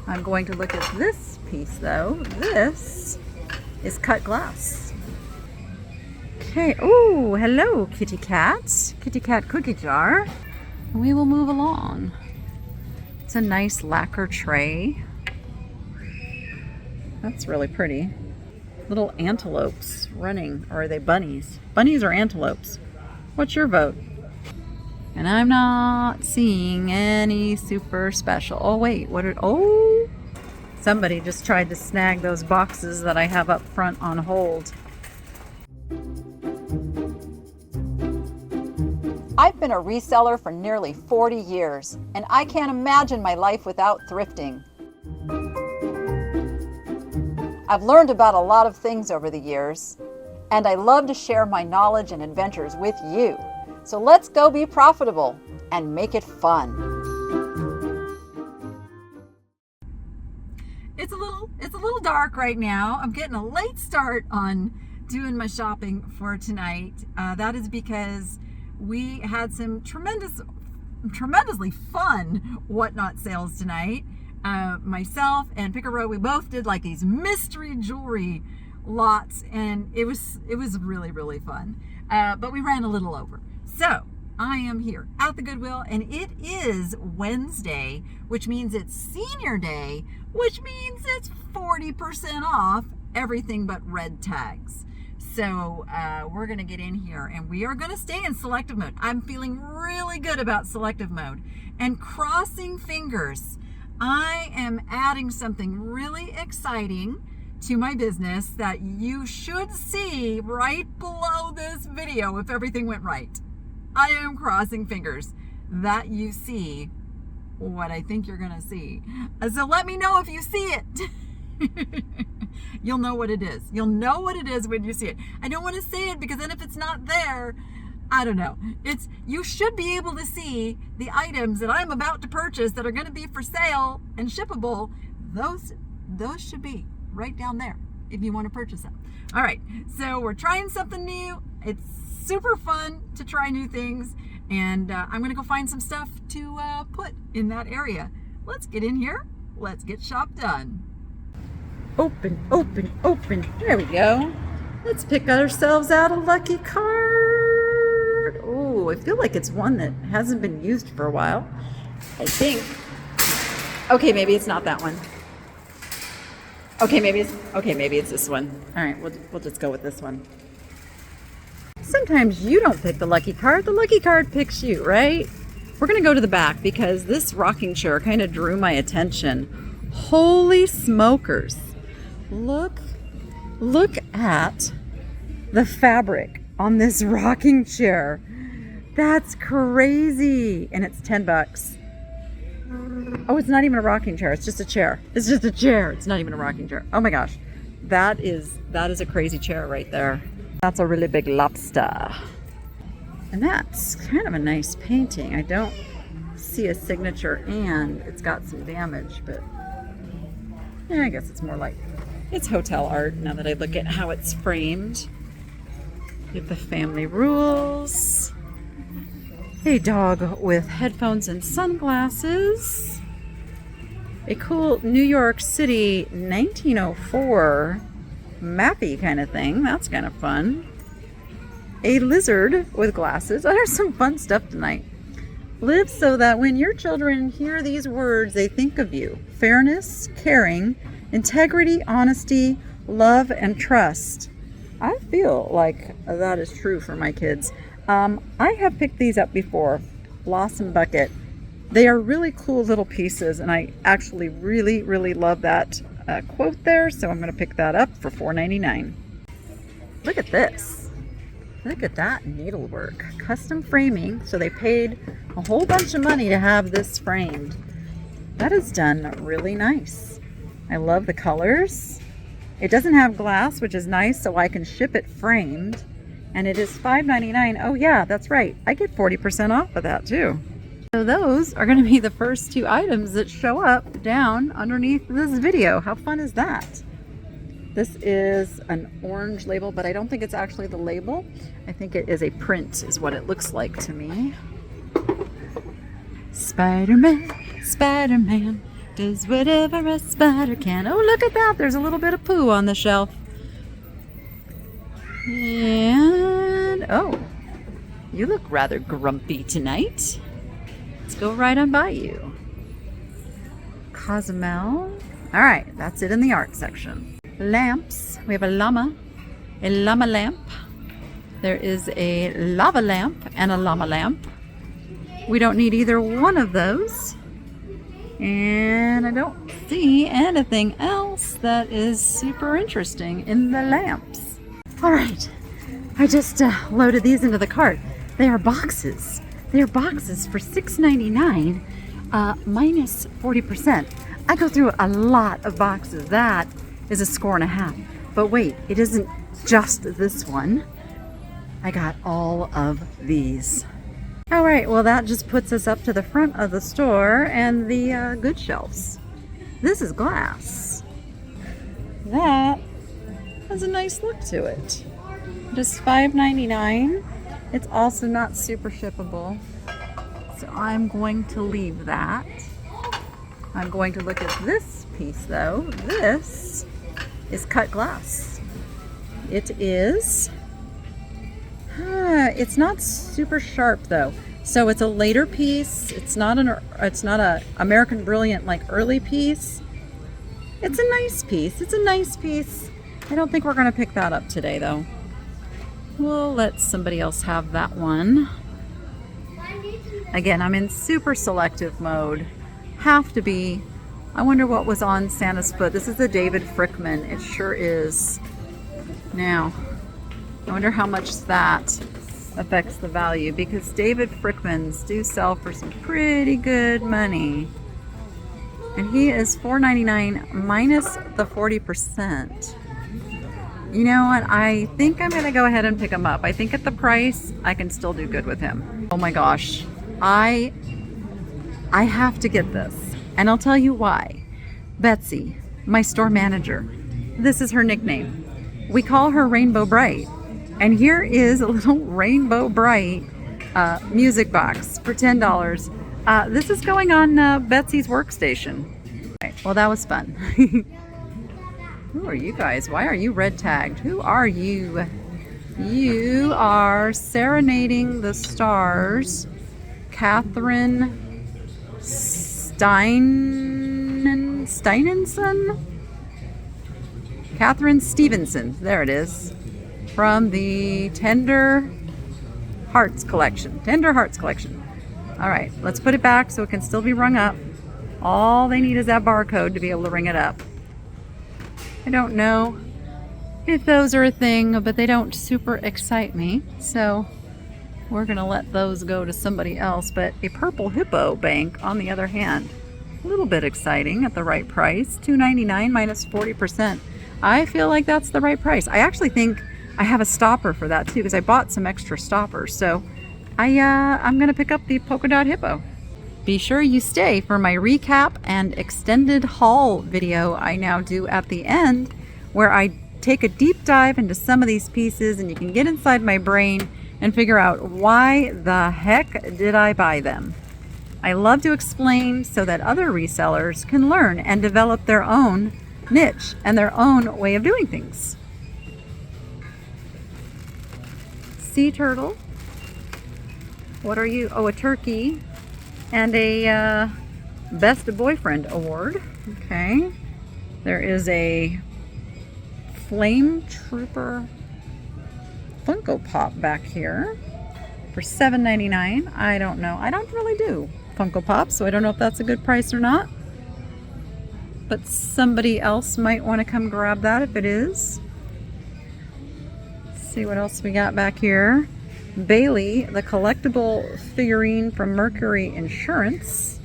I'm going to look at this piece though. This is cut glass. Okay, oh, hello kitty cat. Kitty cat cookie jar. We will move along. It's a nice lacquer tray. That's really pretty. Little antelopes running, or are they bunnies? Bunnies or antelopes? What's your vote? And I'm not seeing any super special. Oh wait, oh! Somebody just tried to snag those boxes that I have up front on hold. I've been a reseller for nearly 40 years, and I can't imagine my life without thrifting. I've learned about a lot of things over the years, and I love to share my knowledge and adventures with you. So let's go be profitable and make it fun. It's a little dark right now. I'm getting a late start on doing my shopping for tonight. That is because we had some tremendously fun whatnot sales tonight. Myself and Pick a Row, we both did like these mystery jewelry lots, and it was really, really fun. But we ran a little over. So I am here at the Goodwill, and it is Wednesday, which means it's senior day, which means it's 40% off everything but red tags. So we're going to get in here, and we are going to stay in selective mode. I'm feeling really good about selective mode, and crossing fingers, I am adding something really exciting to my business that you should see right below this video if everything went right. I am crossing fingers that you see what I think you're going to see. So let me know if you see it. You'll know what it is. You'll know what it is when you see it. I don't want to say it because then if it's not there, I don't know. You should be able to see the items that I'm about to purchase that are going to be for sale and shippable. Those should be right down there if you want to purchase them. All right, so we're trying something new. It's super fun to try new things, and I'm going to go find some stuff to put in that area. Let's get in here. Let's get shop done. Open, open, open. There we go. Let's pick ourselves out a lucky card. Oh, I feel like it's one that hasn't been used for a while. I think. Okay, maybe it's not that one. Okay, maybe it's this one. All right, we'll just go with this one. Sometimes you don't pick the lucky card. The lucky card picks you, right? We're going to go to the back because this rocking chair kind of drew my attention. Holy smokers. Look at the fabric on this rocking chair. That's crazy. And it's $10. Oh, it's not even a rocking chair. It's just a chair. It's just a chair. It's not even a rocking chair. Oh my gosh. That is a crazy chair right there. That's a really big lobster. And that's kind of a nice painting. I don't see a signature, and it's got some damage, but yeah, I guess it's more like it's hotel art now that I look at how it's framed. You have the family rules. A dog with headphones and sunglasses. A cool New York City 1904 mappy kind of thing. That's kind of fun. A lizard with glasses. Oh, there's some fun stuff tonight. Live so that when your children hear these words, they think of you. Fairness, caring, integrity, honesty, love, and trust. I feel like that is true for my kids. I have picked these up before. Blossom Bucket. They are really cool little pieces, and I actually really, really love that quote there, so I'm going to pick that up for $4.99. Look at this. Look at that needlework. Custom framing, so they paid a whole bunch of money to have this framed. That is done really nice. I love the colors. It doesn't have glass, which is nice, so I can ship it framed. And it is $5.99. Oh yeah, that's right. I get 40% off of that too. So those are going to be the first two items that show up down underneath this video. How fun is that? This is an orange label, but I don't think it's actually the label. I think it is a print is what it looks like to me. Spider-Man, Spider-Man, Does whatever a spider can. Oh, look at that. There's a little bit of poo on the shelf. And, oh, you look rather grumpy tonight. Let's go right on by you. Cozumel. All right, that's it in the art section. Lamps. We have a llama lamp. There is a lava lamp and a llama lamp. We don't need either one of those. And I don't see anything else that is super interesting in the lamps. All right, I just loaded these into the cart. They are boxes. They are boxes for $6.99, minus 40%. I go through a lot of boxes. That is a score and a half. But wait, it isn't just this one. I got all of these. All right, well, that just puts us up to the front of the store and the good shelves. This is glass. That has a nice look to it. Just $5.99. It's also not super shippable, so I'm going to leave that. I'm going to look at this piece, though. This is cut glass. It is... it's not super sharp though, so it's a later piece. It's not a American Brilliant like early piece. It's a nice piece. It's a nice piece. I don't think we're gonna pick that up today though. We'll let somebody else have that one. Again, I'm in super selective mode. Have to be. I wonder what was on Santa's foot. This is the David Frickman. It sure is. Now, I wonder how much that affects the value, because David Frickmans do sell for some pretty good money. And he is $4.99 minus the 40%. You know what? I think I'm going to go ahead and pick him up. I think at the price, I can still do good with him. Oh my gosh. I have to get this. And I'll tell you why. Betsy, my store manager, this is her nickname. We call her Rainbow Bright. And here is a little Rainbow Bright music box for $10. This is going on Betsy's workstation. Right, well, that was fun. Who are you guys? Why are you red tagged? Who are you? You are Serenading the Stars. Catherine Steinenson? Catherine Stevenson. There it is. From the Tender Hearts collection. Tender Hearts collection. All right, let's put it back so it can still be rung up. All they need is that barcode to be able to ring it up. I don't know if those are a thing, but they don't super excite me. So we're gonna let those go to somebody else. But a purple hippo bank, on the other hand, a little bit exciting at the right price. $2.99 minus 40%. I feel like that's the right price. I actually think I have a stopper for that too, because I bought some extra stoppers. So I'm gonna pick up the polka dot hippo. Be sure you stay for my recap and extended haul video I now do at the end, where I take a deep dive into some of these pieces and you can get inside my brain and figure out why the heck did I buy them. I love to explain so that other resellers can learn and develop their own niche and their own way of doing things. Sea turtle. What are you? Oh, a turkey. And a Best Boyfriend award. Okay. There is a Flame Trooper Funko Pop back here for $7.99. I don't know. I don't really do Funko Pops, so I don't know if that's a good price or not. But somebody else might want to come grab that if it is. Let's see what else we got back here. Bailey, the collectible figurine from Mercury Insurance.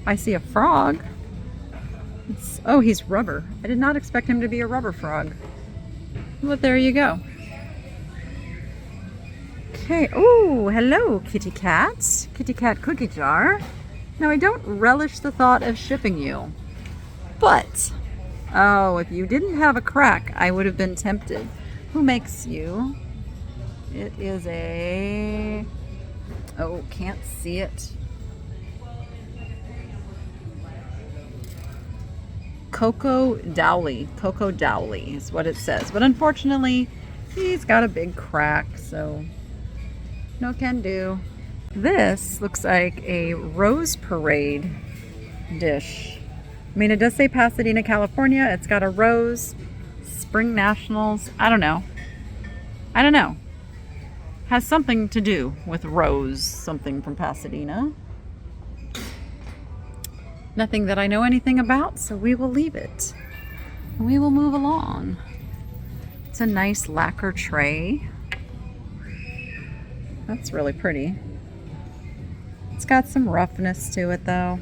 I see a frog. Oh, he's rubber. I did not expect him to be a rubber frog. But there you go. Okay. Oh, hello, kitty cat. Kitty cat cookie jar. Now, I don't relish the thought of shipping you. But, oh, if you didn't have a crack, I would have been tempted. Who makes you? It is a... Oh, can't see it. Coco Dowley. Coco Dowley is what it says. But unfortunately, he's got a big crack, so no can do. This looks like a Rose Parade dish. I mean, it does say Pasadena, California. It's got a rose. Spring Nationals. I don't know. Has something to do with rose, something from Pasadena. Nothing that I know anything about, so we will leave it. We will move along. It's a nice lacquer tray. That's really pretty. It's got some roughness to it though.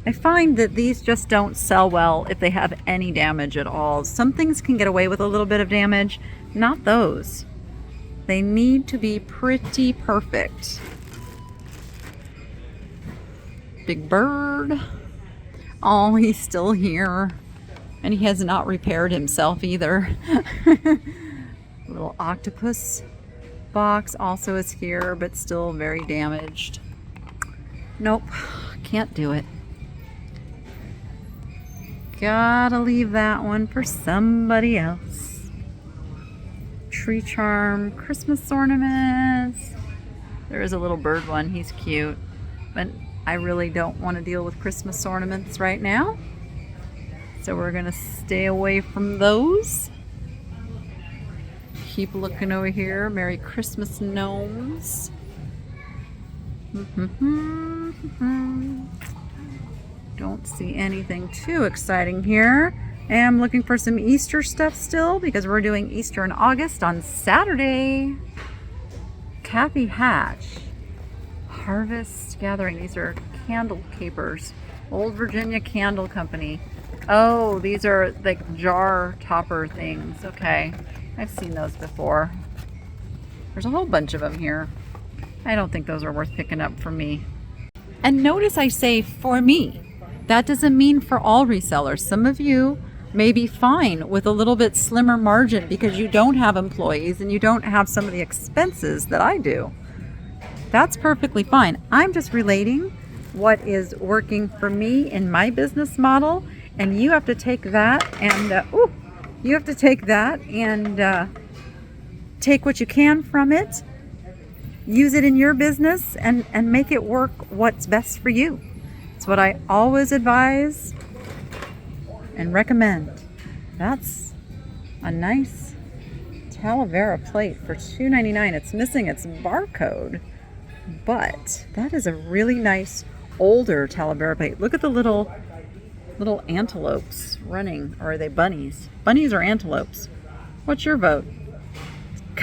I find that these just don't sell well if they have any damage at all. Some things can get away with a little bit of damage, not those. They need to be pretty perfect. Big bird. Oh, he's still here. And he has not repaired himself either. Little octopus box also is here, but still very damaged. Nope, can't do it. Gotta leave that one for somebody else. Tree charm, Christmas ornaments. There is a little bird one, he's cute. But I really don't want to deal with Christmas ornaments right now. So we're gonna stay away from those. Keep looking over here. Merry Christmas gnomes. Don't see anything too exciting here. I am looking for some Easter stuff still because we're doing Easter in August on Saturday. Kathy Hatch. Harvest Gathering. These are candle capers. Old Virginia Candle Company. Oh, these are like jar topper things. Okay. I've seen those before. There's a whole bunch of them here. I don't think those are worth picking up for me. And notice I say for me. That doesn't mean for all resellers. Some of you may be fine with a little bit slimmer margin because you don't have employees and you don't have some of the expenses that I do. That's perfectly fine. I'm just relating what is working for me in my business model, and you have to take that and take what you can from it, use it in your business, and make it work what's best for you. It's what I always advise and recommend. That's a nice Talavera plate for $2.99. It's missing its barcode, but that is a really nice older Talavera plate. Look at the little antelopes running, or are they bunnies? Bunnies or antelopes? What's your vote?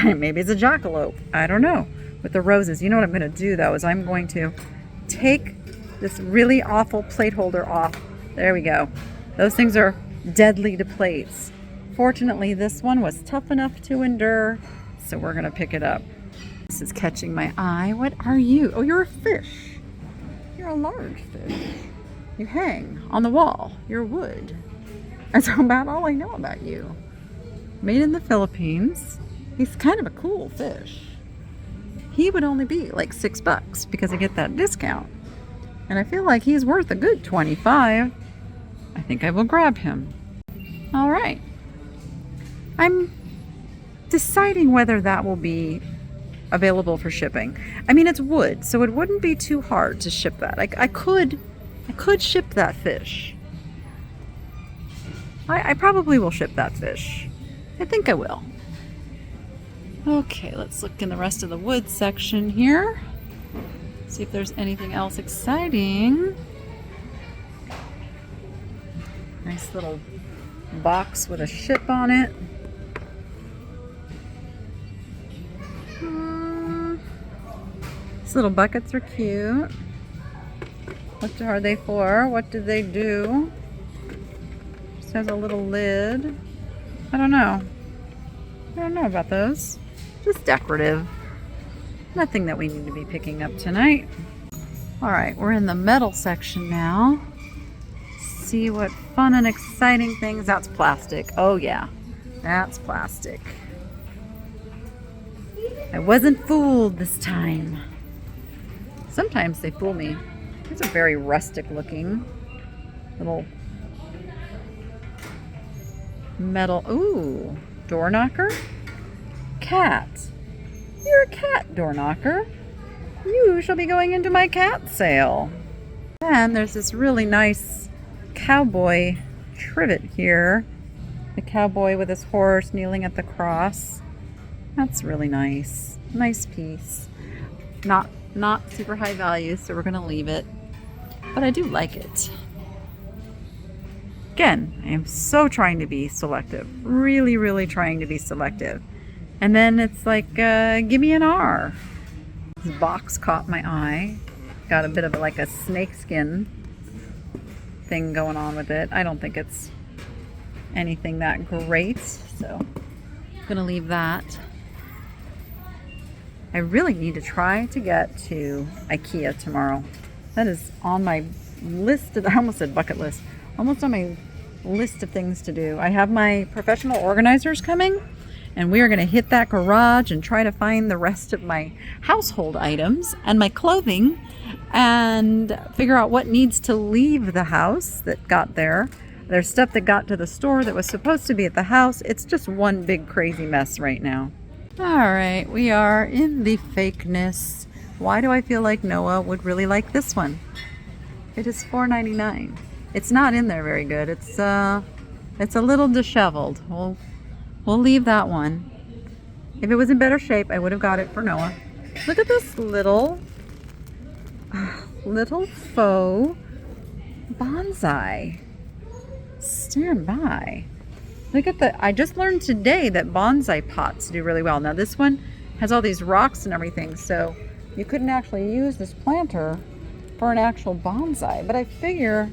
Maybe it's a jackalope. I don't know. With the roses. You know what I'm going to do though is I'm going to take this really awful plate holder off. There we go. Those things are deadly to plates. Fortunately, this one was tough enough to endure, so we're gonna pick it up. This is catching my eye. What are you? Oh, you're a fish. You're a large fish. You hang on the wall. You're wood. That's about all I know about you. Made in the Philippines. He's kind of a cool fish. He would only be like $6 because I get that discount. And I feel like he's worth a good $25. I think I will grab him. All right. I'm deciding whether that will be available for shipping. I mean, it's wood, so it wouldn't be too hard to ship that. I could ship that fish. I probably will ship that fish. I think I will. Okay, let's look in the rest of the wood section here. See if there's anything else exciting. Nice little box with a ship on it. These little buckets are cute. What are they for? What do they do? Just has a little lid. I don't know. I don't know about those. Just decorative. Nothing that we need to be picking up tonight. All right, we're in the metal section now. See what fun and exciting things. That's plastic. Oh yeah, that's plastic. I wasn't fooled this time. Sometimes they fool me. These are very rustic looking little Metal, ooh, door knocker? Cat. You're a cat door knocker. You shall be going into my cat sale. And there's this really nice cowboy trivet here. The cowboy with his horse kneeling at the cross. That's really nice. Nice piece. Not super high value, so we're gonna leave it. But I do like it. Again, I am so trying to be selective. Really, really trying to be selective. And then it's like, give me an R. This box caught my eye. Got a bit of like a snakeskin thing going on with it. I don't think it's anything that great, so I'm gonna leave that. I really need to try to get to IKEA tomorrow. That is on my list of, I almost said bucket list, almost on my list of things to do. I have my professional organizers coming, and we are going to hit that garage and try to find the rest of my household items and my clothing and figure out what needs to leave the house that got there. There's stuff that got to the store that was supposed to be at the house. It's just one big crazy mess right now. All right, we are in the fakeness. Why do I feel like Noah would really like this one? It is $4.99. It's not in there very good. It's a little disheveled. We'll leave that one. If it was in better shape, I would have got it for Noah. Look at this little faux bonsai. Stand by. Look at the, I just learned today that bonsai pots do really well. Now this one has all these rocks and everything, so you couldn't actually use this planter for an actual bonsai. But I figure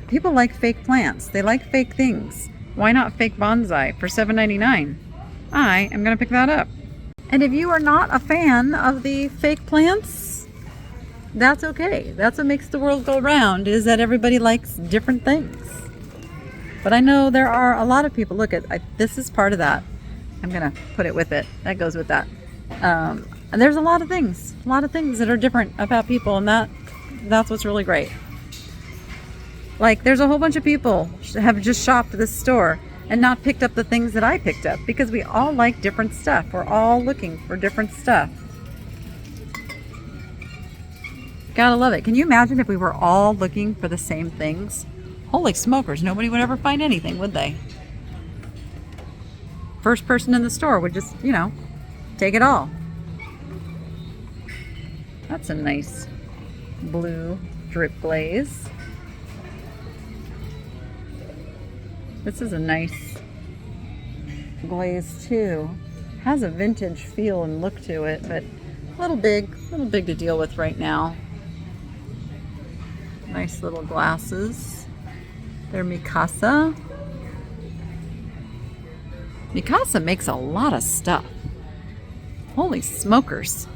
people like fake plants. They like fake things. Why not fake bonsai for $7.99? I am going to pick that up. And if you are not a fan of the fake plants, that's okay. That's what makes the world go round, is that everybody likes different things. But I know there are a lot of people, look at, this is part of that. I'm going to put it with it. That goes with that. And there's a lot of things that are different about people, and that's what's really great. Like, there's a whole bunch of people have just shopped at this store and not picked up the things that I picked up because we all like different stuff. We're all looking for different stuff. Gotta love it. Can you imagine if we were all looking for the same things? Holy smokers, nobody would ever find anything, would they? First person in the store would just, take it all. That's a nice blue drip glaze. This is a nice glaze too. Has a vintage feel and look to it, but a little big to deal with right now. Nice little glasses. They're Mikasa. Mikasa makes a lot of stuff. Holy smokers.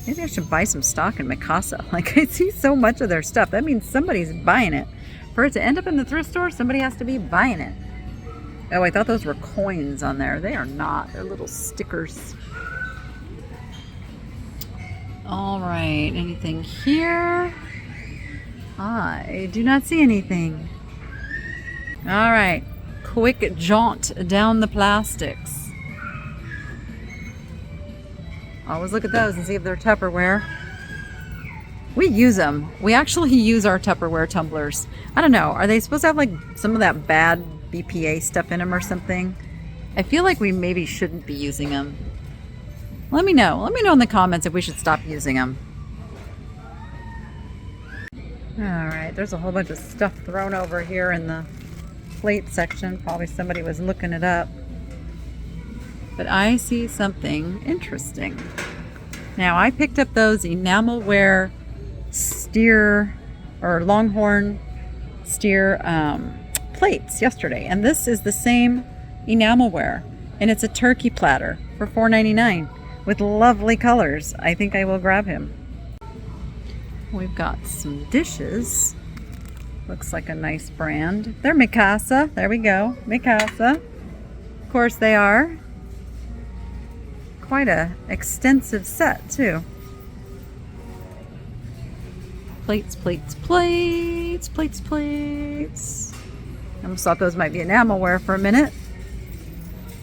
Maybe I should buy some stock in Mikasa. Like, I see so much of their stuff. That means somebody's buying it. For it to end up in the thrift store, somebody has to be buying it. Oh, I thought those were coins on there. They are not. They're little stickers. All right. Anything here? I do not see anything. All right. Quick jaunt down the plastics. Always look at those and see if they're Tupperware. We use them. We actually use our Tupperware tumblers. I don't know. Are they supposed to have like some of that bad BPA stuff in them or something? I feel like we maybe shouldn't be using them. Let me know. Let me know in the comments if we should stop using them. All right. There's a whole bunch of stuff thrown over here in the plate section. Probably somebody was looking it up. But I see something interesting. Now, I picked up those enamelware steer or longhorn steer plates yesterday, and this is the same enamelware, and it's a turkey platter for $4.99 with lovely colors. I think I will grab him. We've got some dishes. Looks like a nice brand. They're Mikasa. There we go. Mikasa. Of course they are. Quite a extensive set too. Plates, plates, plates, plates, plates. I almost thought those might be enamelware for a minute.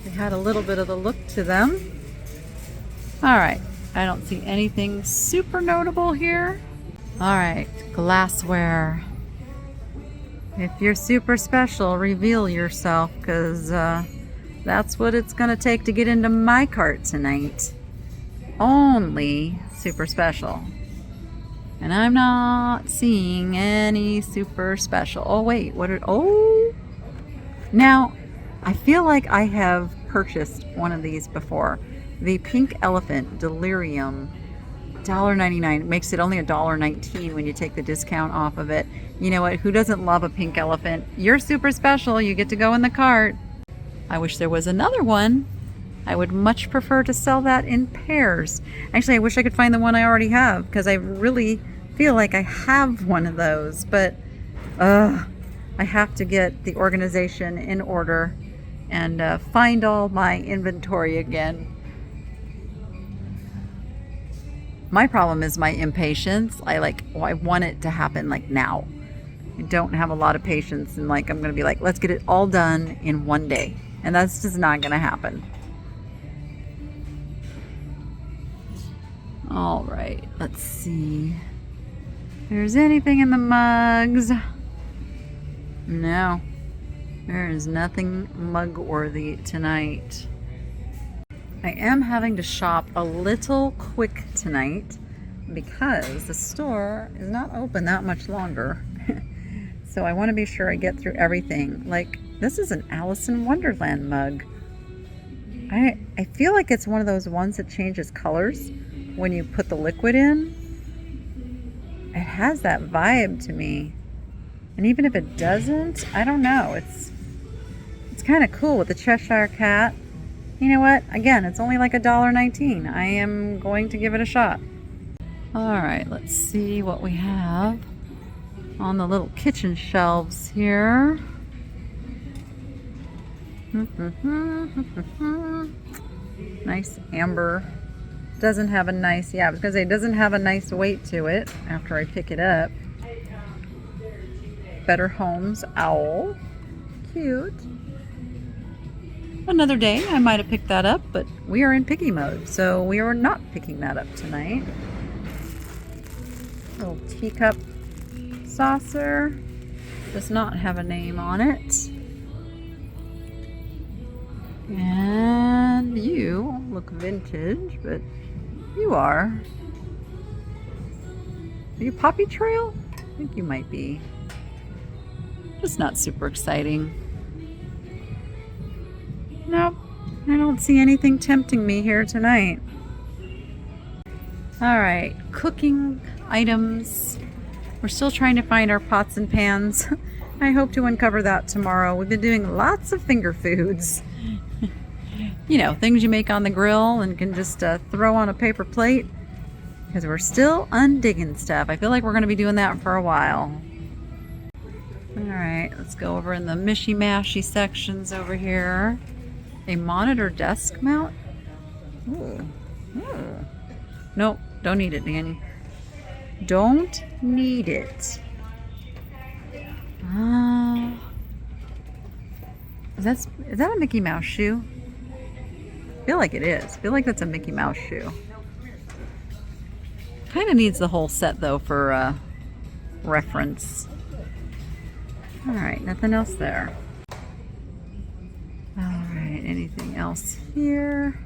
They had a little bit of the look to them. All right, I don't see anything super notable here. All right, glassware. If you're super special, reveal yourself, because that's what it's gonna take to get into my cart tonight. Only super special. And I'm not seeing any super special. Oh wait, oh! Now, I feel like I have purchased one of these before. The Pink Elephant Delirium, $1.99. It makes it only $1.19 when you take the discount off of it. You know what? Who doesn't love a pink elephant? You're super special. You get to go in the cart. I wish there was another one. I would much prefer to sell that in pairs. Actually, I wish I could find the one I already have, because I really feel like I have one of those. But I have to get the organization in order and find all my inventory again. My problem is my impatience. I want it to happen like now. I don't have a lot of patience, and I'm going to be like, let's get it all done in one day. And that's just not going to happen. All right, let's see if there's anything in the mugs. No, there is nothing mug-worthy tonight. I am having to shop a little quick tonight because the store is not open that much longer. So I want to be sure I get through everything. This is an Alice in Wonderland mug. I feel like it's one of those ones that changes colors when you put the liquid in. It has that vibe to me. And even if it doesn't, I don't know. It's kind of cool with the Cheshire Cat. You know what? Again, it's only like $1.19. I am going to give it a shot. All right, let's see what we have on the little kitchen shelves here. Nice amber. Doesn't have a nice, I was going to say, it doesn't have a nice weight to it after I pick it up. Better Homes Owl. Cute. Another day I might have picked that up, but we are in picky mode, so we are not picking that up tonight. Little teacup saucer. Does not have a name on it. And you look vintage, but you are. Are you Poppy Trail? I think you might be. Just not super exciting. Nope, I don't see anything tempting me here tonight. All right, cooking items. We're still trying to find our pots and pans. I hope to uncover that tomorrow. We've been doing lots of finger foods. You know, things you make on the grill and can just throw on a paper plate, because we're still undigging stuff. I feel like we're going to be doing that for a while. All right, let's go over in the mishy-mashy sections over here. A monitor desk mount? Ooh. Ooh. Nope, don't need it, Danny. Don't need it. Is that a Mickey Mouse shoe? I feel like it is. I feel like that's a Mickey Mouse shoe. Kind of needs the whole set though for reference. All right, nothing else there. All right, anything else here?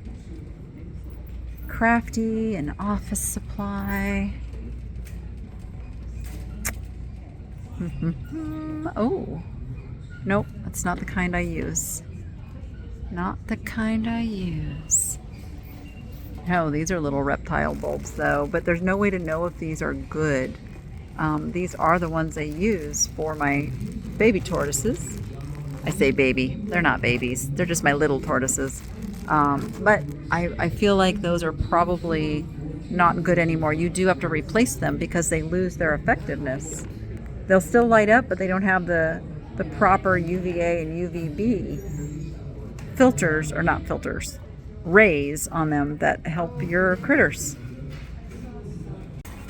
Crafty and office supply. Oh, nope, that's not the kind I use. Not the kind I use. No, these are little reptile bulbs though, but there's no way to know if these are good. These are the ones I use for my baby tortoises. I say baby, they're not babies. They're just my little tortoises. But I feel like those are probably not good anymore. You do have to replace them because they lose their effectiveness. They'll still light up, but they don't have the proper UVA and UVB filters, or not filters, rays on them that help your critters.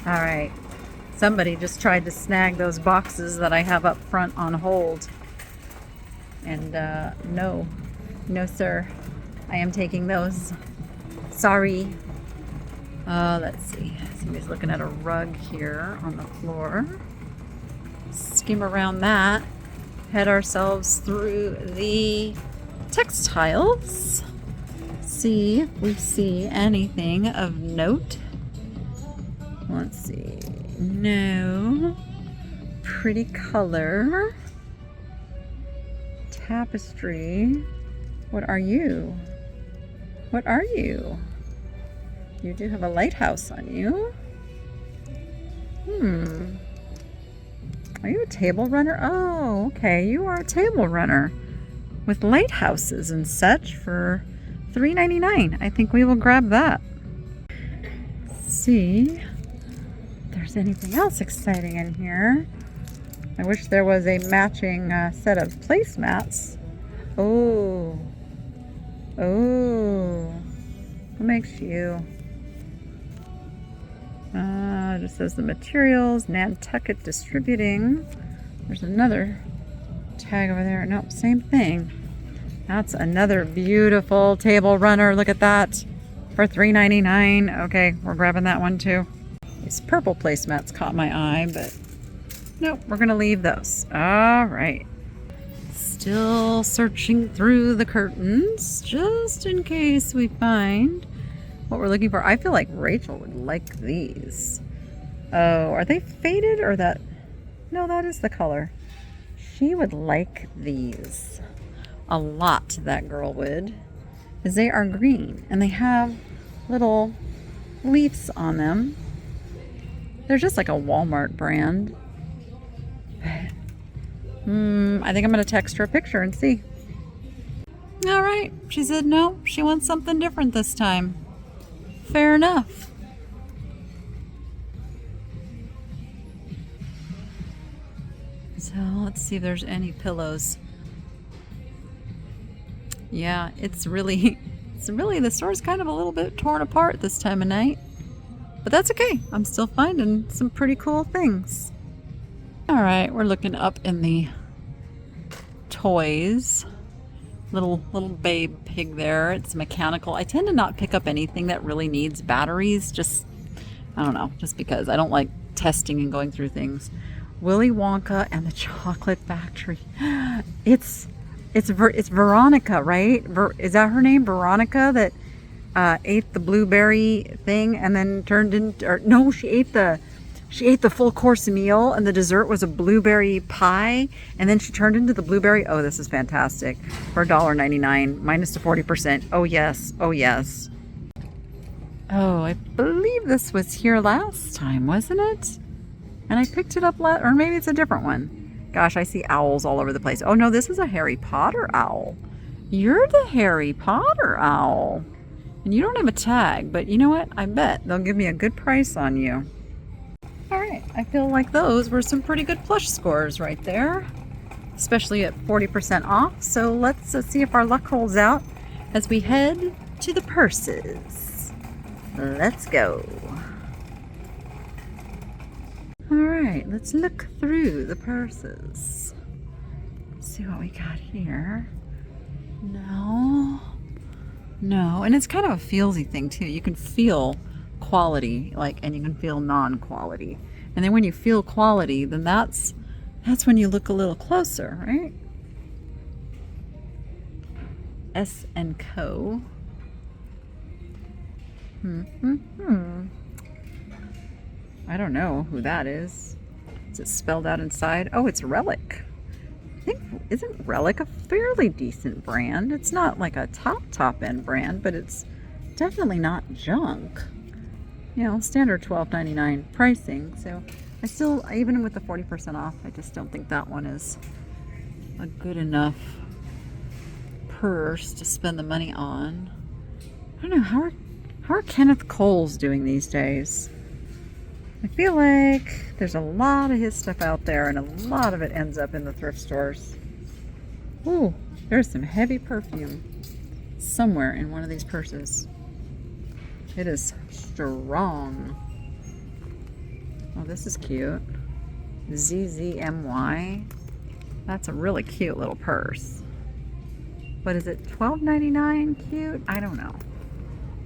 All right. Somebody just tried to snag those boxes that I have up front on hold. And no, sir, I am taking those. Sorry. Let's see. Somebody's looking at a rug here on the floor. Skim around that. Head ourselves through the textiles. See if we see anything of note. Let's see. No. Pretty color. Tapestry. What are you? What are you? You do have a lighthouse on you. Are you a table runner? Oh, okay. You are a table runner with lighthouses and such for $3.99. I think we will grab that. Let's see if there's anything else exciting in here. I wish there was a matching set of placemats. Oh. What makes you? It just says the materials, Nantucket Distributing. There's another tag over there. Nope, same thing. That's another beautiful table runner. Look at that for $3.99. Okay, we're grabbing that one too. These purple placemats caught my eye, but nope, we're gonna leave those. All right. Still searching through the curtains just in case we find what we're looking for. I feel like Rachel would like these. Oh, are they faded or that? No, that is the color. She would like these a lot, that girl would, because they are green and they have little leaves on them. They're just like a Walmart brand. I think I'm going to text her a picture and see. All right. She said no, she wants something different this time. Fair enough. So let's see if there's any pillows. Yeah, it's really, the store's kind of a little bit torn apart this time of night. But that's okay. I'm still finding some pretty cool things. All right, we're looking up in the toys. Little babe pig there. It's mechanical. I tend to not pick up anything that really needs batteries. Just, I don't know, just because I don't like testing and going through things. Willy Wonka and the Chocolate Factory. It's Veronica, right? Is that her name? Veronica that ate the blueberry thing and then turned into, or no, she ate the full course meal and the dessert was a blueberry pie and then she turned into the blueberry. Oh, this is fantastic. For $1.99 minus to 40%. Oh yes. Oh yes. Oh, I believe this was here last time, wasn't it? And I picked it up or maybe it's a different one. Gosh, I see owls all over the place. Oh no, this is a Harry Potter owl. You're the Harry Potter owl. And you don't have a tag, but you know what? I bet they'll give me a good price on you. All right, I feel like those were some pretty good plush scores right there, especially at 40% off. So let's see if our luck holds out as we head to the purses. Let's go. All right, let's look through the purses. Let's see what we got here. No, and it's kind of a feelsy thing too. You can feel quality, and you can feel non-quality. And then when you feel quality, then that's when you look a little closer, right? S&Co. I don't know who that is. Is it spelled out inside? Oh, it's Relic. I think, isn't Relic a fairly decent brand? It's not like a top end brand, but it's definitely not junk. You know, standard $12.99 pricing. So I still, even with the 40% off, I just don't think that one is a good enough purse to spend the money on. I don't know, how are Kenneth Coles doing these days? I feel like there's a lot of his stuff out there and a lot of it ends up in the thrift stores. Ooh, there's some heavy perfume somewhere in one of these purses. It is strong. Oh, this is cute. ZZMY. That's a really cute little purse. What is it, $12.99? Cute? I don't know.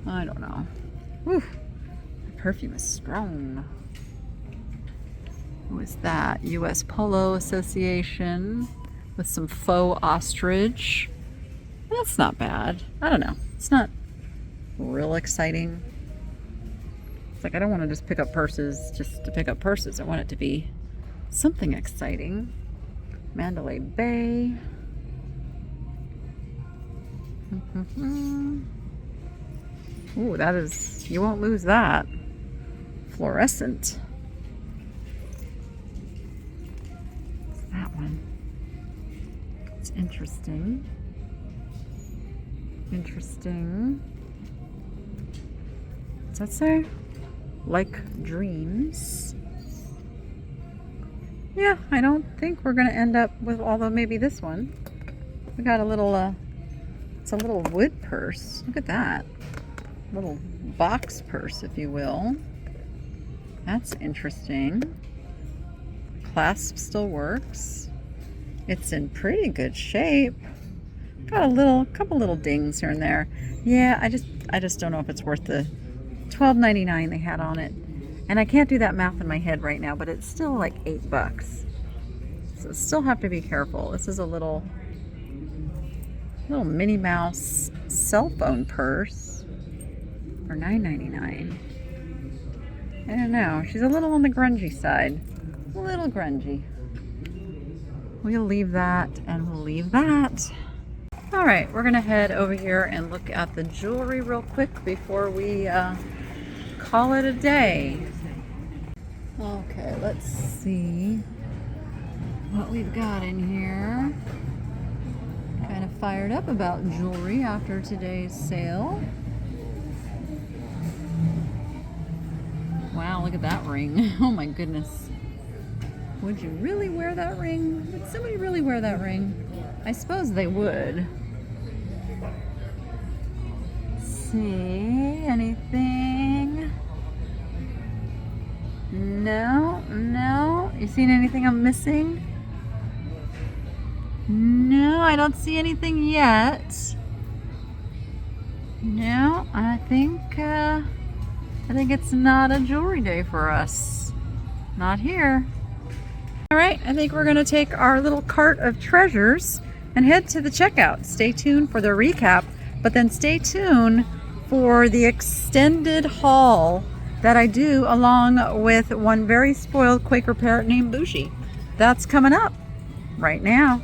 I don't know. Whew. The perfume is strong. What was that? U.S. Polo Association with some faux ostrich. That's not bad. I don't know. It's not real exciting. It's like I don't want to just pick up purses just to pick up purses. I want it to be something exciting. Mandalay Bay. Ooh, that is, you won't lose that. Fluorescent. What's that one? It's interesting. Interesting. What's that say? Like dreams. Yeah, I don't think we're gonna end up with, although maybe this one. We got a little, it's a little wood purse. Look at that. Little box purse, if you will. That's interesting. Clasp still works. It's in pretty good shape. Got a couple little dings here and there. Yeah, I just don't know if it's worth the $12.99 they had on it. And I can't do that math in my head right now, but it's still like $8. So still have to be careful. This is a little Minnie Mouse cell phone purse for $9.99. I don't know. She's a little on the grungy side. A little grungy. We'll leave that and we'll leave that. All right, we're gonna head over here and look at the jewelry real quick before we call it a day. Okay, let's see what we've got in here. Kind of fired up about jewelry after today's sale. Wow, look at that ring. Oh my goodness. Would you really wear that ring? Would somebody really wear that ring? I suppose they would. Let's see, anything? No, no. You seen anything I'm missing? No, I don't see anything yet. No, I think it's not a jewelry day for us. Not here. All right, I think we're gonna take our little cart of treasures and head to the checkout. Stay tuned for the recap, but then stay tuned for the extended haul that I do along with one very spoiled Quaker parrot named Bushi. That's coming up right now.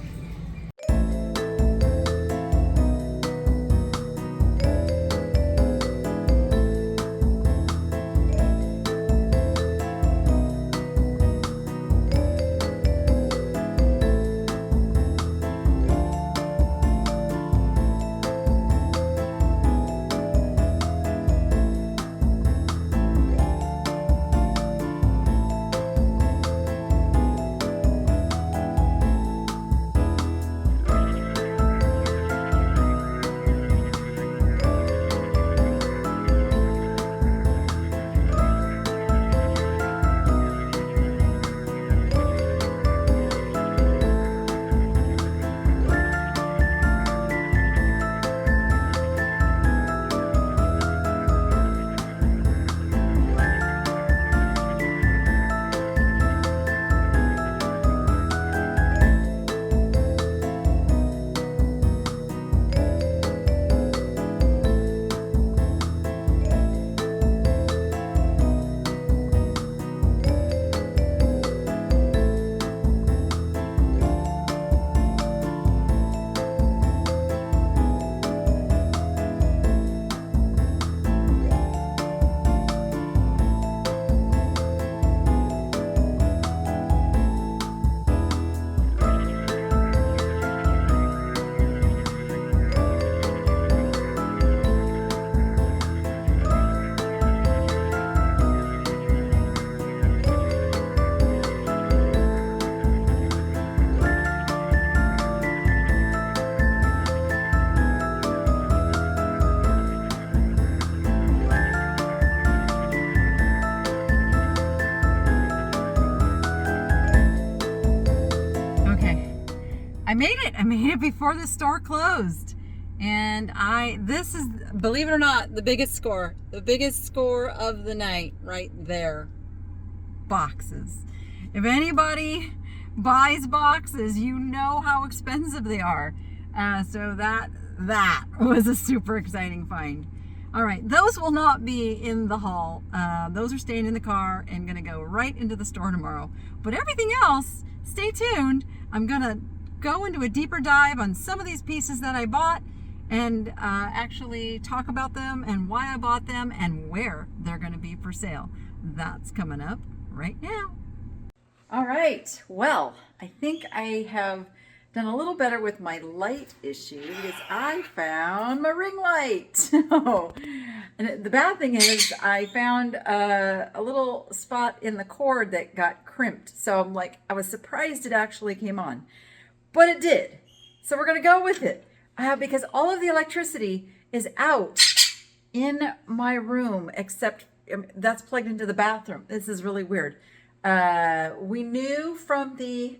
I made it before the store closed. And this is, believe it or not, the biggest score of the night right there. Boxes. If anybody buys boxes, you know how expensive they are. So that was a super exciting find. All right, those will not be in the haul. Those are staying in the car and gonna go right into the store tomorrow. But everything else, stay tuned. I'm gonna go into a deeper dive on some of these pieces that I bought and actually talk about them and why I bought them and where they're gonna be for sale. That's coming up right now. All right, well, I think I have done a little better with my light issue because I found my ring light. And the bad thing is I found a little spot in the cord that got crimped. So I'm like, I was surprised it actually came on, but it did. So we're gonna go with it because all of the electricity is out in my room except that's plugged into the bathroom. This is really weird. We knew from the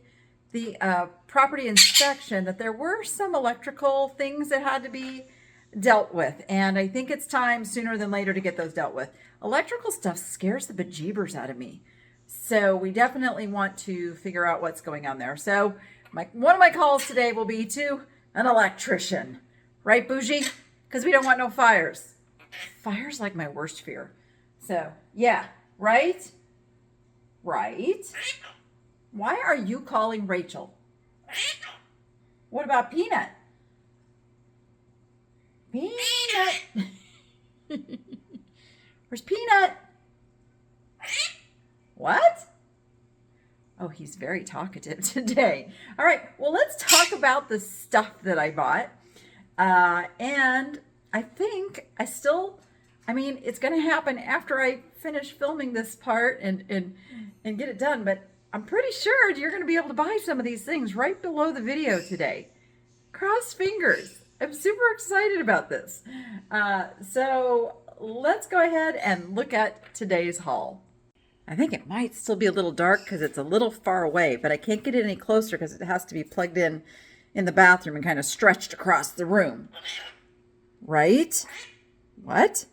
property inspection that there were some electrical things that had to be dealt with, and I think it's time sooner than later to get those dealt with. Electrical stuff scares the bejeebers out of me, so we definitely want to figure out what's going on there. So one of my calls today will be to an electrician, right, Bougie? Because we don't want no fires. Fire's like my worst fear. So yeah, right. Why are you calling Rachel? What about Peanut? Peanut. Where's Peanut? What? Oh, he's very talkative today. All right, well, let's talk about the stuff that I bought. And I think it's going to happen after I finish filming this part and get it done. But I'm pretty sure you're going to be able to buy some of these things right below the video today. Cross fingers. I'm super excited about this. So let's go ahead and look at today's haul. I think it might still be a little dark because it's a little far away, but I can't get it any closer because it has to be plugged in the bathroom and kind of stretched across the room. Right? What?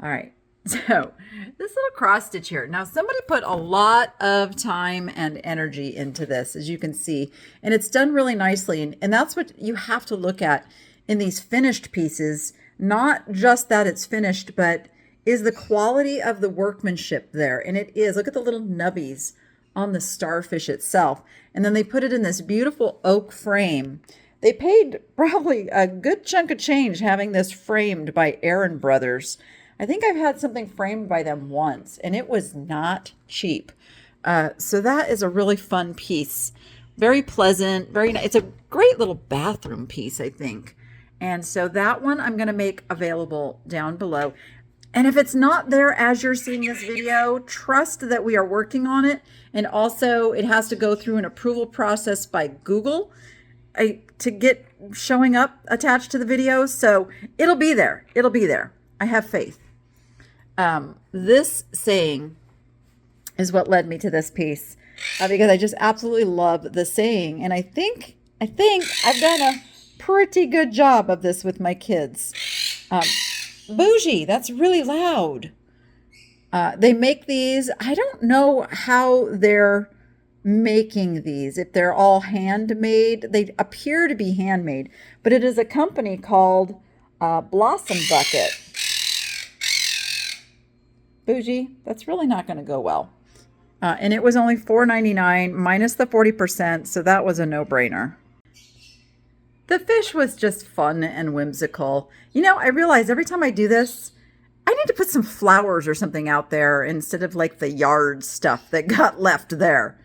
All right. So this little cross stitch here. Now somebody put a lot of time and energy into this, as you can see, and it's done really nicely. And that's what you have to look at in these finished pieces, not just that it's finished, but is the quality of the workmanship there. And it is. Look at the little nubbies on the starfish itself. And then they put it in this beautiful oak frame. They paid probably a good chunk of change having this framed by Aaron Brothers. I think I've had something framed by them once, and it was not cheap. So that is a really fun piece. Very pleasant, very nice. It's a great little bathroom piece, I think. And so that one I'm going to make available down below. And if it's not there as you're seeing this video, trust that we are working on it. And also it has to go through an approval process by Google to get showing up attached to the video. So it'll be there. It'll be there. I have faith. This saying is what led me to this piece because I just absolutely love the saying. And I think I've done a pretty good job of this with my kids. Bougie, that's really loud. They make these. I don't know how they're making these, if they're all handmade. They appear to be handmade, but it is a company called Blossom Bucket. Bougie, that's really not going to go well. And it was only $4.99 minus the 40%, so that was a no-brainer. The fish was just fun and whimsical. You know, I realize every time I do this, I need to put some flowers or something out there instead of like the yard stuff that got left there.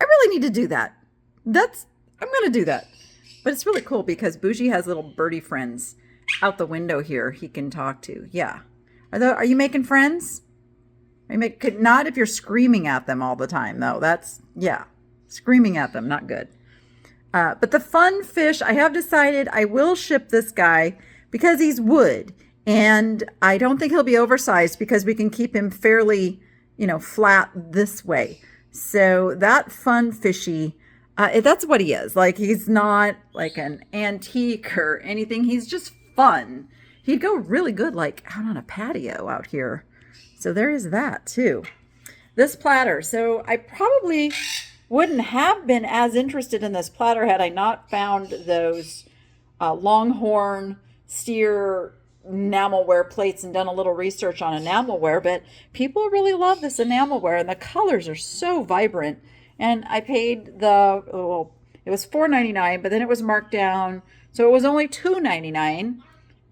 I really need to do that. I'm going to do that. But it's really cool because Bougie has little birdie friends out the window here he can talk to. Yeah. Are you making friends? Not if you're screaming at them all the time, though. Yeah, screaming at them, not good. But the fun fish, I have decided I will ship this guy because he's wood. And I don't think he'll be oversized because we can keep him fairly, flat this way. So that fun fishy, That's what he is. Like, he's not like an antique or anything. He's just fun. He'd go really good like out on a patio out here. So there is that too. This platter. So I probably wouldn't have been as interested in this platter had I not found those Longhorn steer enamelware plates and done a little research on enamelware. But people really love this enamelware, and the colors are so vibrant. And I paid it was $4.99, but then it was marked down, so it was only $2.99.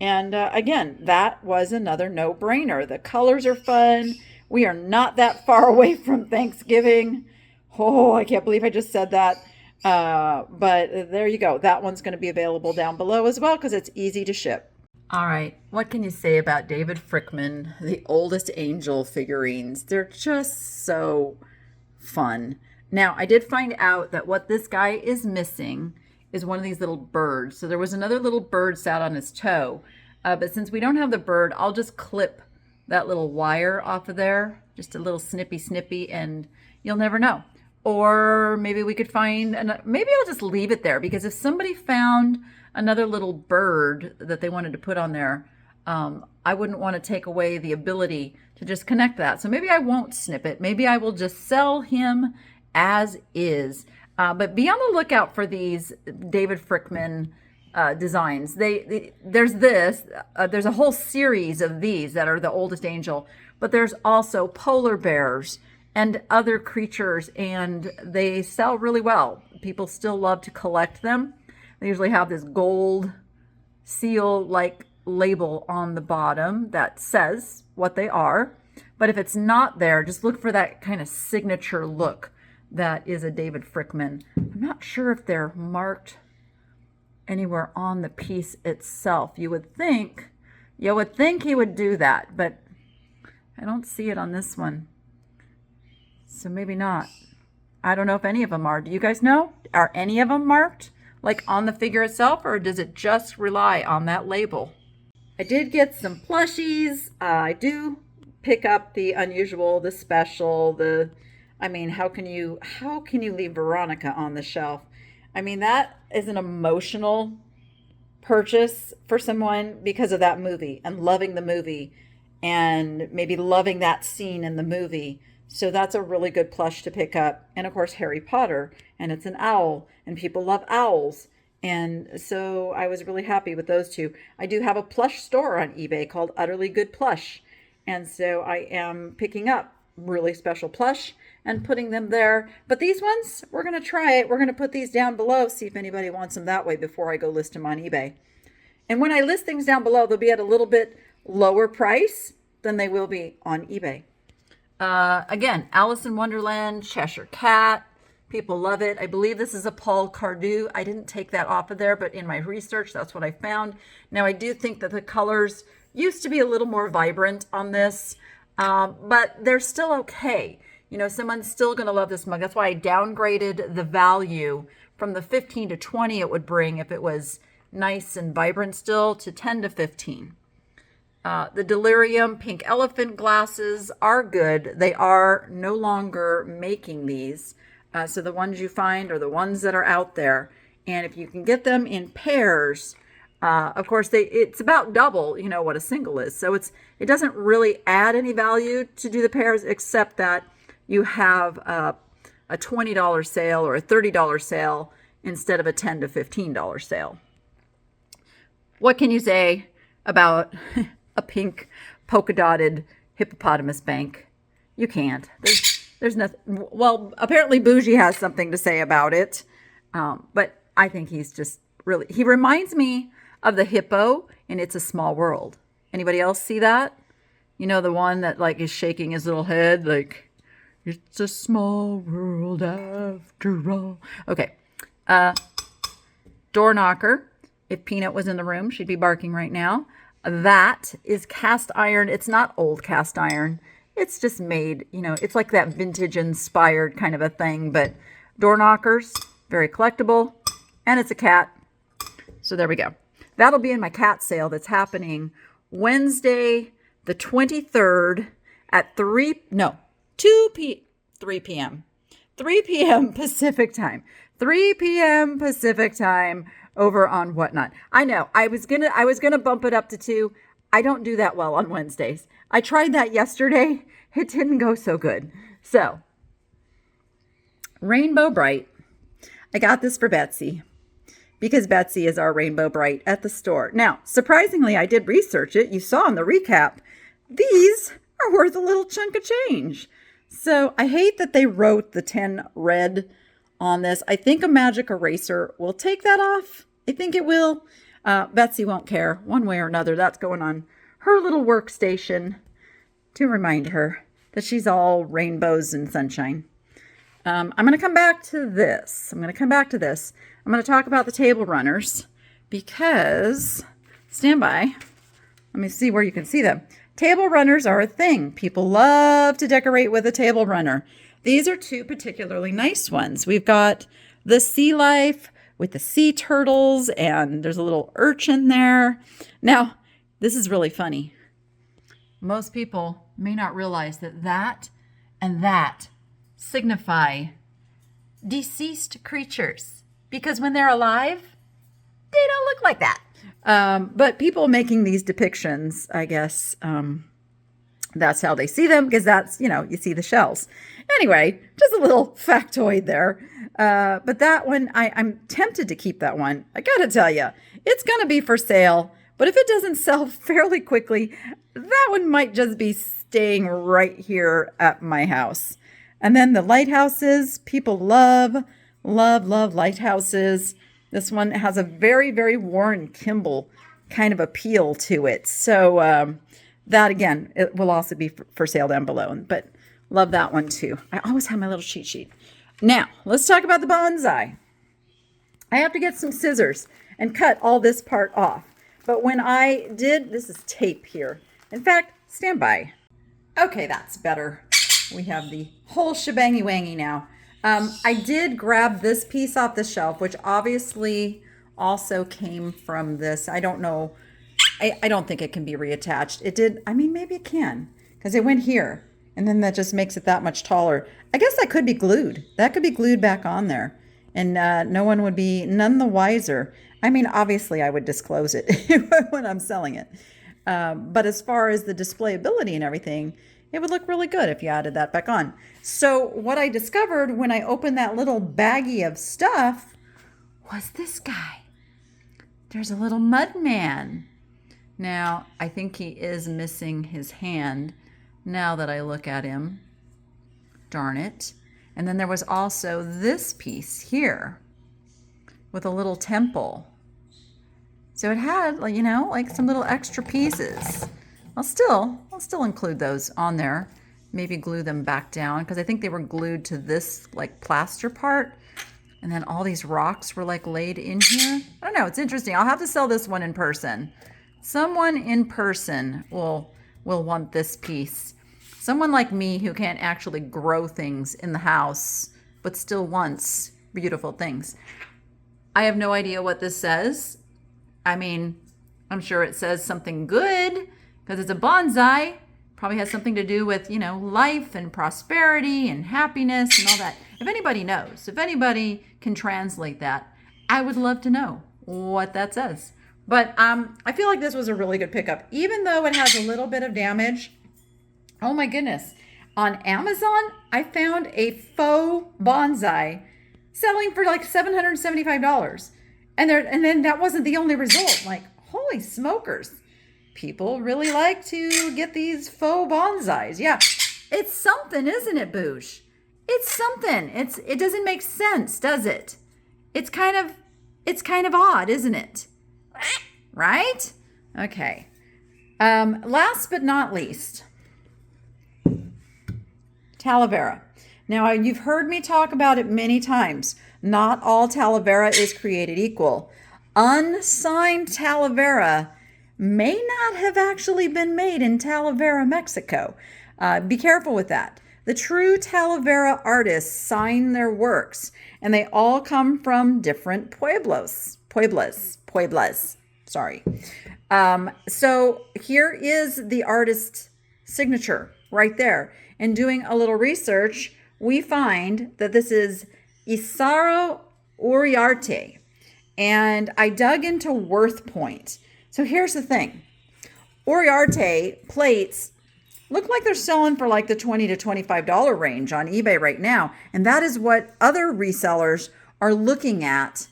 And again, that was another no-brainer. The colors are fun. We are not that far away from Thanksgiving. Oh, I can't believe I just said that. But there you go. That one's going to be available down below as well because it's easy to ship. All right. What can you say about David Frickman, the oldest angel figurines? They're just so fun. Now, I did find out that what this guy is missing is one of these little birds. So there was another little bird sat on his toe. But since we don't have the bird, I'll just clip that little wire off of there. Just a little snippy, and you'll never know. Or maybe we could find, maybe I'll just leave it there, because if somebody found another little bird that they wanted to put on there, I wouldn't want to take away the ability to just connect that. So maybe I won't snip it. Maybe I will just sell him as is. But be on the lookout for these David Frickman designs. There's there's a whole series of these that are the oldest angel, but there's also polar bears and other creatures, and they sell really well. People still love to collect them. They usually have this gold seal like label on the bottom that says what they are. But if it's not there, just look for that kind of signature look that is a David Frickman. I'm not sure if they're marked anywhere on the piece itself. You would think he would do that, but I don't see it on this one. So maybe not. I don't know if any of them are. Do you guys know? Are any of them marked like on the figure itself, or does it just rely on that label? I did get some plushies. I do pick up the unusual, the special, how can you leave Veronica on the shelf? I mean, that is an emotional purchase for someone because of that movie and loving the movie and maybe loving that scene in the movie. So that's a really good plush to pick up. And of course, Harry Potter, and it's an owl, and people love owls. And so I was really happy with those two. I do have a plush store on eBay called Utterly Good Plush. And so I am picking up really special plush and putting them there. But these ones, we're going to try it. We're going to put these down below, see if anybody wants them that way before I go list them on eBay. And when I list things down below, they'll be at a little bit lower price than they will be on eBay. Again, Alice in Wonderland, Cheshire Cat. People love it. I believe this is a Paul Cardew. I didn't take that off of there, but in my research, that's what I found. Now, I do think that the colors used to be a little more vibrant on this, but they're still okay. You know, someone's still going to love this mug. That's why I downgraded the value from the 15 to 20 it would bring if it was nice and vibrant still to 10 to 15. The Delirium Pink Elephant glasses are good. They are no longer making these. So the ones you find are the ones that are out there. And if you can get them in pairs, of course, it's about double, what a single is. So it doesn't really add any value to do the pairs, except that you have a $20 sale or a $30 sale instead of a $10 to $15 sale. What can you say about a pink polka dotted hippopotamus bank? You can't. There's nothing. Well, apparently Bougie has something to say about it. But I think he's just he reminds me of the hippo in It's a Small World. Anybody else see that? The one that is shaking his little head it's a small world after all. Okay. Door knocker. If Peanut was in the room, she'd be barking right now. That is cast iron. It's not old cast iron. It's just made, it's like that vintage inspired kind of a thing. But door knockers, very collectible. And it's a cat. So there we go. That'll be in my cat sale that's happening Wednesday, the 23rd at 3 p.m. 3 p.m. Pacific time. 3 p.m. Pacific time over on Whatnot. I know. I was gonna bump it up to 2. I don't do that well on Wednesdays. I tried that yesterday. It didn't go so good. So, Rainbow Bright. I got this for Betsy because Betsy is our Rainbow Bright at the store. Now, surprisingly, I did research it. You saw in the recap, these are worth a little chunk of change. So I hate that they wrote the 10 red on this. I think a magic eraser will take that off. I think it will. Betsy won't care one way or another. That's going on her little workstation to remind her that she's all rainbows and sunshine. I'm going to come back to this. I'm going to talk about the table runners because, stand by. Let me see where you can see them. Table runners are a thing. People love to decorate with a table runner. These are 2 particularly nice ones. We've got the sea life with the sea turtles, and there's a little urchin there. Now, this is really funny. Most people may not realize that and that signify deceased creatures, because when they're alive, they don't look like that. But people making these depictions, I guess, that's how they see them, because that's, you see the shells. Anyway, just a little factoid there. But that one, I'm tempted to keep that one. I gotta tell you, it's gonna be for sale, but if it doesn't sell fairly quickly, that one might just be staying right here at my house. And then the lighthouses, people love lighthouses. This one has a very, very Warren Kimball kind of appeal to it. So that, again, it will also be for sale down below. But love that one, too. I always have my little cheat sheet. Now, let's talk about the bonsai. I have to get some scissors and cut all this part off. But when I did, this is tape here. In fact, stand by. Okay, that's better. We have the whole shebangy wangy now. I did grab this piece off the shelf, which obviously also came from this. I don't know. I don't think it can be reattached. It did. I mean, maybe it can, because it went here, and then that just makes it that much taller. I guess that could be glued. That could be glued back on there, and no one would be none the wiser. I mean, obviously, I would disclose it when I'm selling it. But as far as the displayability and everything, it would look really good if you added that back on. So what I discovered when I opened that little baggie of stuff was this guy. There's a little mud man. Now, I think he is missing his hand now that I look at him. Darn it. And then there was also this piece here with a little temple. So it had, like some little extra pieces. I'll still include those on there. Maybe glue them back down, because I think they were glued to this like plaster part. And then all these rocks were like laid in here. I don't know. It's interesting. I'll have to sell this one in person. Someone in person will want this piece. Someone like me who can't actually grow things in the house, but still wants beautiful things. I have no idea what this says. I mean, I'm sure it says something good, because it's a bonsai. Probably has something to do with, life and prosperity and happiness and all that. If anybody knows, if anybody can translate that, I would love to know what that says. But I feel like this was a really good pickup, even though it has a little bit of damage. Oh my goodness. On Amazon, I found a faux bonsai selling for like $775. And then that wasn't the only result. Like, holy smokers. People really like to get these faux bonsais. Yeah, it's something, isn't it, Boosh? It's something. It doesn't make sense, does it? It's kind of odd, isn't it? Right? Okay. Last but not least, Talavera. Now, you've heard me talk about it many times. Not all Talavera is created equal. Unsigned Talavera may not have actually been made in Talavera, Mexico. Be careful with that. The true Talavera artists sign their works, and they all come from different pueblas. Sorry. So here is the artist signature right there. And doing a little research, we find that this is Isaro Uriarte. And I dug into Worth Point. So here's the thing. Uriarte plates look like they're selling for like the $20 to $25 range on eBay right now. And that is what other resellers are looking at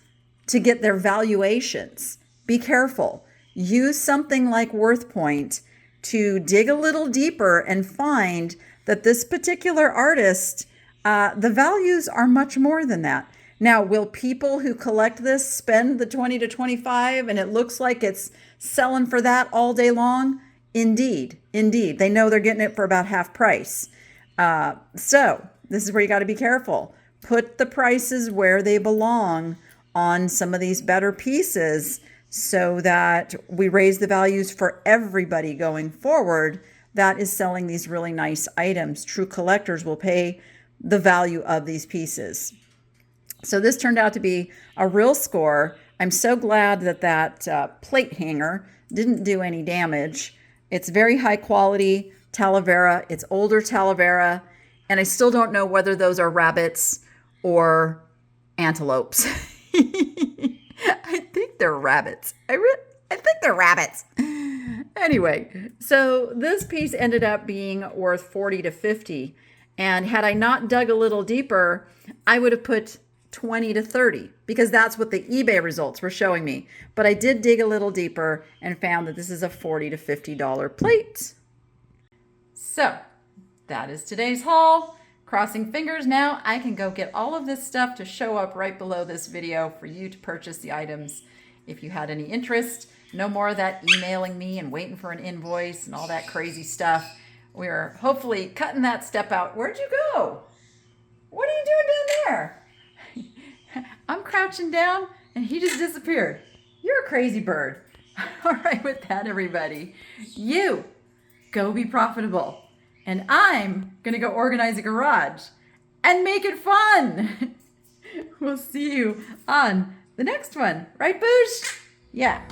to get their valuations. Be careful. Use something like Worth Point to dig a little deeper and find that this particular artist, the values are much more than that. Now, will people who collect this spend the 20 to 25 and it looks like it's selling for that all day long? Indeed, indeed. They know they're getting it for about half price. So this is where you got to be careful. Put the prices where they belong on some of these better pieces so that we raise the values for everybody going forward that is selling these really nice items. True collectors will pay the value of these pieces. So this turned out to be a real score. I'm so glad that that plate hanger didn't do any damage. It's very high quality Talavera. It's older Talavera. And I still don't know whether those are rabbits or antelopes. I think they're rabbits. I think they're rabbits. Anyway, so this piece ended up being worth 40 to 50. And had I not dug a little deeper, I would have put 20 to 30 because that's what the eBay results were showing me. But I did dig a little deeper and found that this is a $40 to $50 plate. So that is today's haul. Crossing fingers now, I can go get all of this stuff to show up right below this video for you to purchase the items if you had any interest. No more of that emailing me and waiting for an invoice and all that crazy stuff. We're hopefully cutting that step out. Where'd you go? What are you doing down there? I'm crouching down and he just disappeared. You're a crazy bird. All right, with that, everybody, you go be profitable. And I'm going to go organize a garage and make it fun. We'll see you on the next one. Right, Boosh? Yeah.